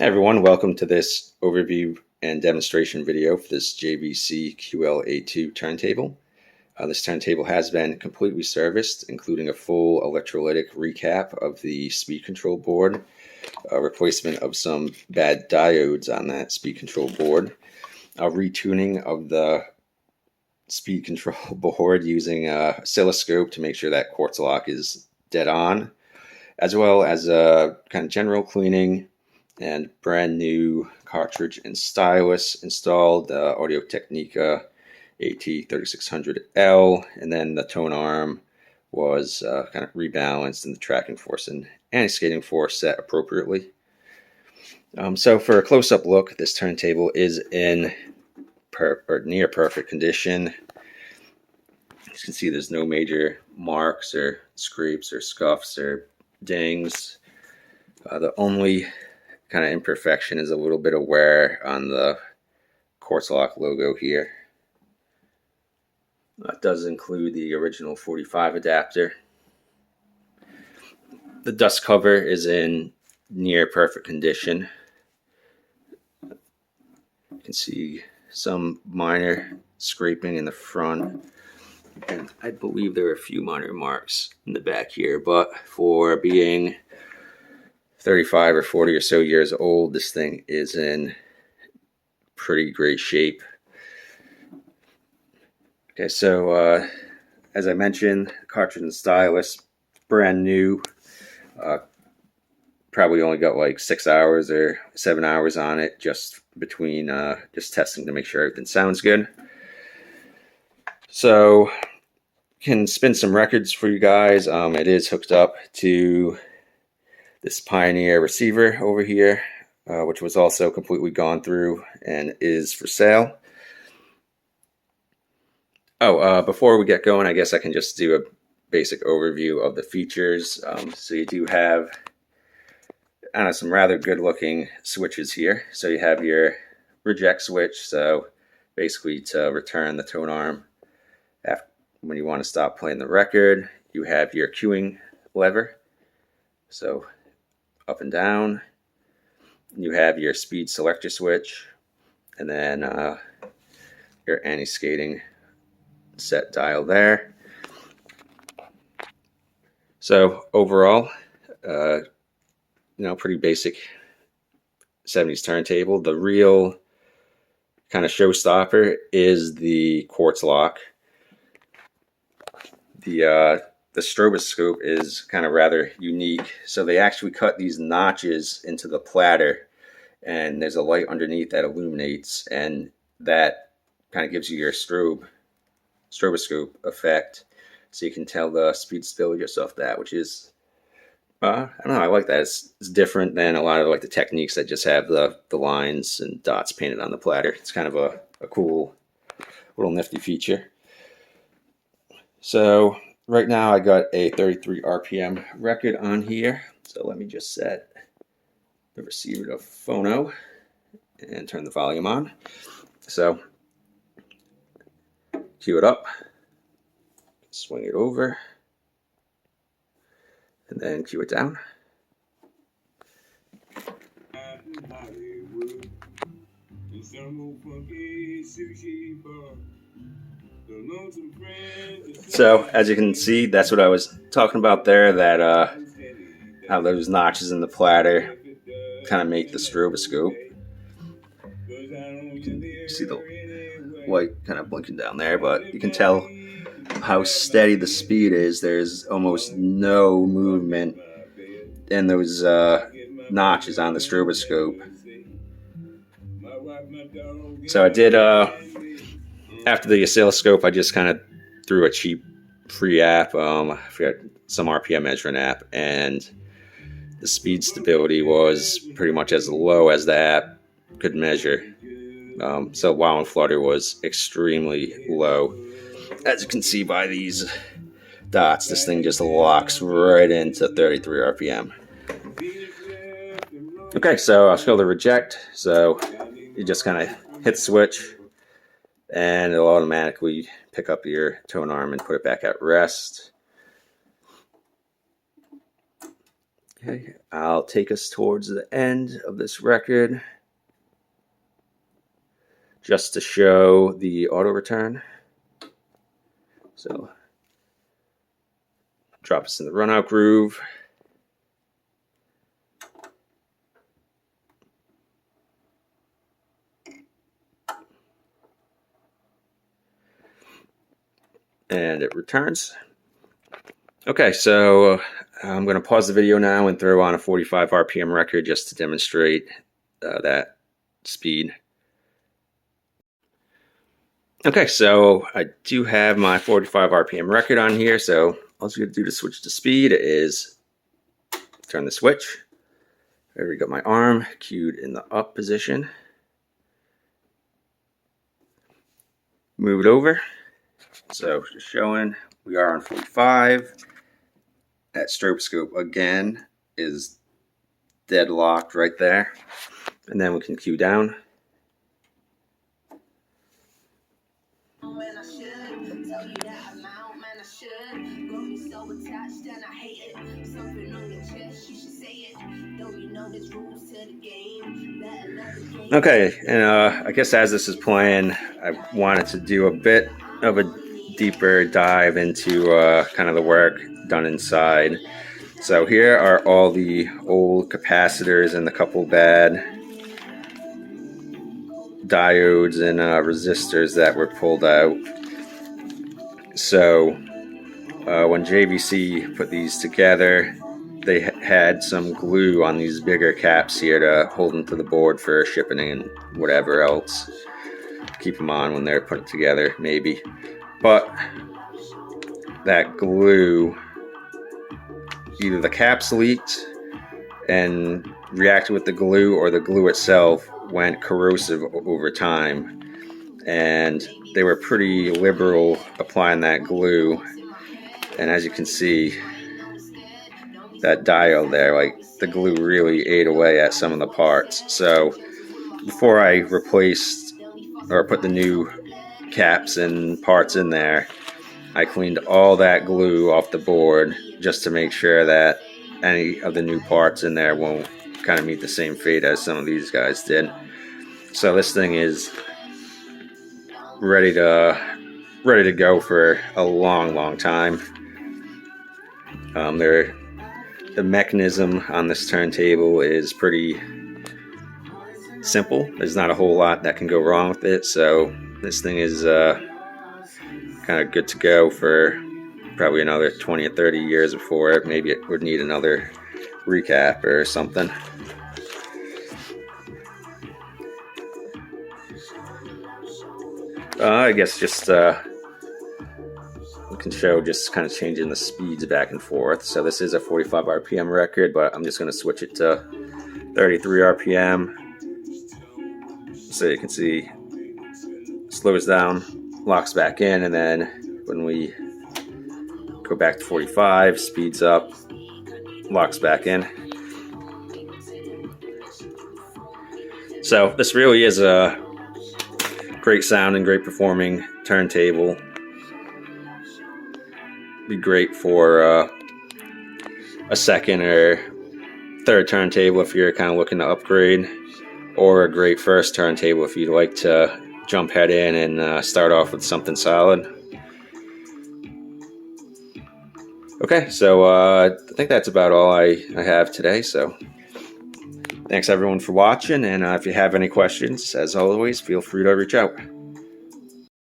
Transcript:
Hey everyone, welcome to this overview and demonstration video for this JVC QL-A2 turntable. This turntable has been completely serviced, including a full electrolytic recap of the speed control board, a replacement of some bad diodes on that speed control board, a retuning of the speed control board using a oscilloscope to make sure that quartz lock is dead on, as well as a kind of general cleaning and brand new cartridge and stylus installed, Audio-Technica AT3600L, and then the tone arm was kind of rebalanced and the tracking force and anti-skating force set appropriately. So for a close-up look, this turntable is in near perfect condition. As you can see, there's no major marks or scrapes or scuffs or dings. The only kind of imperfection is a little bit of wear on the Quartz lock logo here. That does include the original 45 adapter. The dust cover is in near perfect condition. You can see some minor scraping in the front, and I believe there are a few minor marks in the back here, but for being 35 or 40 or so years old, this thing is in pretty great shape. Okay, so as I mentioned, cartridge and stylus, brand new. Probably only got like 6 hours or 7 hours on it, just between just testing to make sure everything sounds good. So can spin some records for you guys. It is hooked up to this Pioneer receiver over here, which was also completely gone through and is for sale. Oh, before we get going, I guess I can just do a basic overview of the features. So you do have some rather good looking switches here. So you have your reject switch, so basically to return the tone arm when you want to stop playing the record. You have your queuing lever, so up and down. You have your speed selector switch, and then your anti-skating set dial there. So overall, pretty basic 70s turntable. The real kind of showstopper is the quartz lock. The stroboscope is kind of rather unique. So they actually cut these notches into the platter, and there's a light underneath that illuminates, and that kind of gives you your stroboscope effect, so you can tell the speed stability just off that, which is I don't know, I like that. It's different than a lot of like the techniques that just have the lines and dots painted on the platter. It's kind of a cool little nifty feature. So right now I got a 33 RPM record on here. So let me just set the receiver to phono and turn the volume on. So cue it up, swing it over, and then cue it down. So as you can see, that's what I was talking about there, that how those notches in the platter kind of make the stroboscope. You can see the light kind of blinking down there, but you can tell how steady the speed is. There's almost no movement in those notches on the stroboscope. So I did, after the oscilloscope, I just kind of threw a cheap free app, I forgot, some RPM measuring app, and the speed stability was pretty much as low as the app could measure. So wow and flutter was extremely low. As you can see by these dots, this thing just locks right into 33 RPM. Okay, so I'll show the reject. So you just kind of hit the switch, and it'll automatically pick up your tone arm and put it back at rest. Okay, I'll take us towards the end of this record just to show the auto return. So drop us in the run out groove. And it returns. Okay, so I'm going to pause the video now and throw on a 45 RPM record just to demonstrate that speed. Okay, so I do have my 45 RPM record on here, so all you got to do to switch to speed is turn the switch. There we got my arm cued in the up position. Move it over. So just showing we are on 45. That strobe scope again is deadlocked right there. And then we can cue down. Okay, and I guess as this is playing, I wanted to do a bit of a deeper dive into kind of the work done inside. So here are all the old capacitors and a couple bad diodes and resistors that were pulled out. So when JVC put these together, they had some glue on these bigger caps here to hold them to the board for shipping and whatever else. Keep them on when they're put together, maybe. But that glue, either the caps leaked and reacted with the glue, or the glue itself went corrosive over time. And they were pretty liberal applying that glue. And as you can see, that diode there, like the glue really ate away at some of the parts. So before I replaced or put the new caps and parts in there, I cleaned all that glue off the board just to make sure that any of the new parts in there won't kind of meet the same fate as some of these guys did. So this thing is ready to go for a long time. The mechanism on this turntable is pretty simple. There's not a whole lot that can go wrong with it, so this thing is kind of good to go for probably another 20 or 30 years before it. Maybe it would need another recap or something. I guess just we can show just kind of changing the speeds back and forth. So this is a 45 RPM record, but I'm just going to switch it to 33 RPM. So you can see slows down, locks back in, and then when we go back to 45, speeds up, locks back in. So this really is a great sounding, great performing turntable. Be great for a second or third turntable if you're kind of looking to upgrade, or a great first turntable if you'd like to jump head in and start off with something solid. Okay, so I think that's about all I have today. So thanks everyone for watching, and if you have any questions, as always, feel free to reach out.